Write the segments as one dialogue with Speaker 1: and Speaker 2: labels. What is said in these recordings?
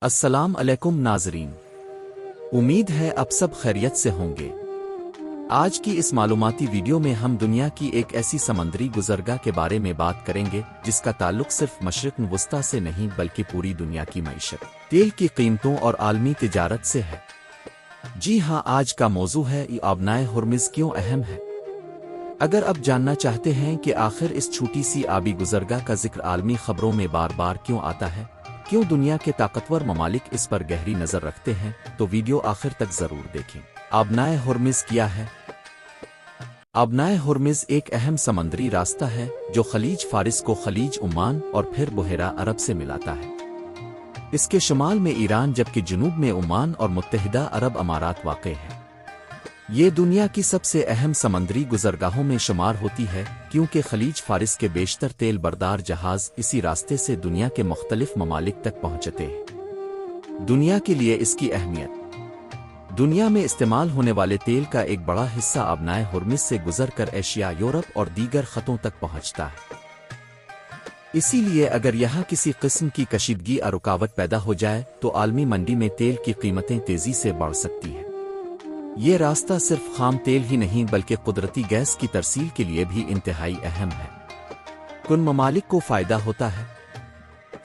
Speaker 1: अस्सलाम अलैकुम नाज़रीन। उम्मीद है अब सब खैरियत से होंगे। आज की इस मालूमाती वीडियो में हम दुनिया की एक ऐसी समंदरी गुज़रगाह के बारे में बात करेंगे जिसका ताल्लुक सिर्फ मशरिक़ वस्ता से नहीं बल्कि पूरी दुनिया की मईशत, तेल की कीमतों और आलमी तिजारत से है। जी हाँ, आज का मौजू है ये आबनाए हुर्मुज़ क्यों अहम है। अगर अब जानना चाहते हैं कि आखिर इस छोटी सी आबी गुज़रगाह का जिक्र आलमी खबरों में बार बार क्यों आता है, क्यों दुनिया के ताकतवर ममालिक इस पर गहरी नज़र रखते हैं, तो वीडियो आखिर तक ज़रूर देखें। आबनाए हुर्मुज़ क्या है? आबनाए हुर्मुज़ एक अहम समंदरी रास्ता है जो खलीज फारिस को खलीज उम्मान और फिर बुहेरा अरब से मिलाता है। इसके शुमाल में ईरान जबकि जुनूब में ओमान और मुत्तहिदा अरब अमारात वाक़े है। ये दुनिया की सबसे अहम समंदरी गुज़रगाहों में शुमार होती है क्योंकि खलीज फारिस के बेशतर तेल बरदार जहाज़ इसी रास्ते से दुनिया के मुख्तलिफ ममालिक तक पहुँचते हैं। दुनिया के लिए इसकी अहमियत। दुनिया में इस्तेमाल होने वाले तेल का एक बड़ा हिस्सा आबनाए हुर्मुज़ से गुजर कर एशिया, यूरोप और दीगर खतों तक पहुँचता है। इसीलिए अगर यहाँ किसी किस्म की कशीदगी और रुकावट पैदा हो जाए तो आलमी मंडी में तेल की कीमतें तेज़ी से बढ़ सकती हैं। ये रास्ता सिर्फ खाम तेल ही नहीं बल्कि कुदरती गैस की तरसील के लिए भी इंतहाई अहम है। कुन ममालिक को फ़ायदा होता है?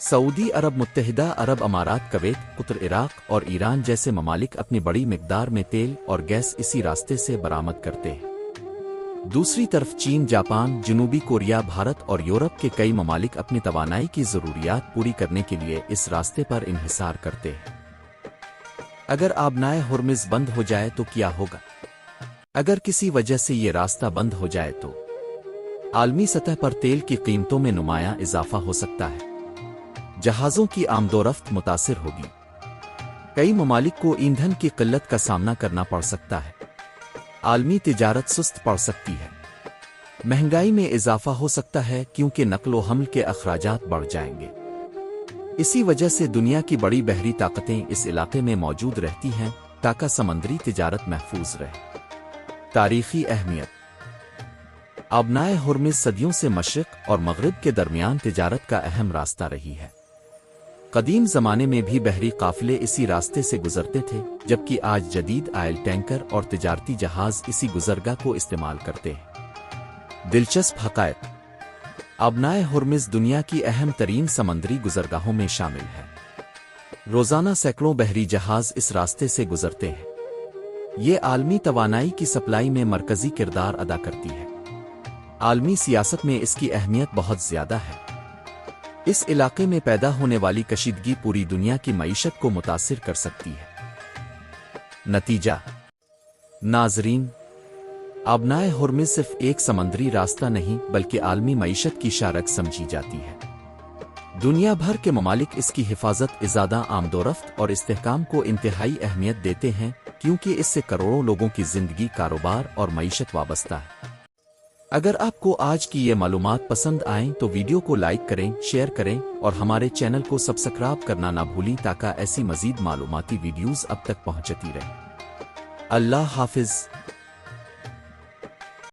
Speaker 1: सऊदी अरब, मुत्तहिदा अरब अमारात, कुवैत, कतर, इराक और ईरान जैसे ममालिक अपनी बड़ी मिकदार में तेल और गैस इसी रास्ते से बरामद करते हैं। दूसरी तरफ चीन, जापान, जनूबी कोरिया, भारत और यूरोप के कई ममालिक अपनी तवानाई की ज़रूरियात पूरी करने के लिए इस रास्ते पर इन्हिसार करते हैं। अगर आबनाए हुर्मुज़ बंद हो जाए तो क्या होगा? अगर किसी वजह से ये रास्ता बंद हो जाए तो आलमी सतह पर तेल की कीमतों में नुमायां इजाफा हो सकता है। जहाज़ों की आमदोरफ्त मुतासिर होगी। कई ममालिक को ईंधन की किल्लत का सामना करना पड़ सकता है। आलमी तिजारत सुस्त पड़ सकती है। महंगाई में इजाफा हो सकता है क्योंकि नक्लो हमल के अखराजात बढ़ जाएंगे। इसी वजह से दुनिया की बड़ी बहरी ताकतें इस इलाके में मौजूद रहती हैं ताकि समंदरी तिजारत महफूज रहे। तारीखी अहमियत। आबनाए हुर्मुज़ सदियों से मशरिक़ और मग़रिब के दरमियान तिजारत का अहम रास्ता रही है। कदीम ज़माने में भी बहरी काफ़िले इसी रास्ते से गुजरते थे, जबकि आज जदीद आयल टैंकर और तिजारती जहाज़ इसी गुज़रगाह को इस्तेमाल करते हैं। दिलचस्प हक़ाइक़। आबनाए हुर्मुज़ दुनिया की अहम तरीन समंदरी गुज़रगाहों में शामिल है। रोज़ाना सैकड़ों बहरी जहाज़ इस रास्ते से गुजरते हैं। ये आलमी तवानाई की सप्लाई में मरकज़ी किरदार अदा करती है। आलमी सियासत में इसकी अहमियत बहुत ज़्यादा है। इस इलाके में पैदा होने वाली कशीदगी पूरी दुनिया की मईशत को मुतासिर कर सकती है। नतीजा। नाज़रीन, आबनाए हुर्मुज़ सिर्फ एक समंदरी रास्ता नहीं बल्कि आलमी मईशत की शारक समझी जाती है। दुनिया भर के ममालिक इसकी हिफाजत, इज़ादा, आमदोरफ्त और इस्तेहकाम को इंतहाई अहमियत देते हैं क्योंकि इससे करोड़ों लोगों की ज़िंदगी, कारोबार और मईशत वाबस्ता है। अगर आपको आज की ये मालूमात पसंद आएं तो वीडियो को लाइक करें, शेयर करें और हमारे चैनल को सब्सक्राइब करना ना भूलें ताकि ऐसी मज़ीद मालूमाती वीडियोज़ अब तक पहुँचती रहें। अल्लाह हाफ़िज़।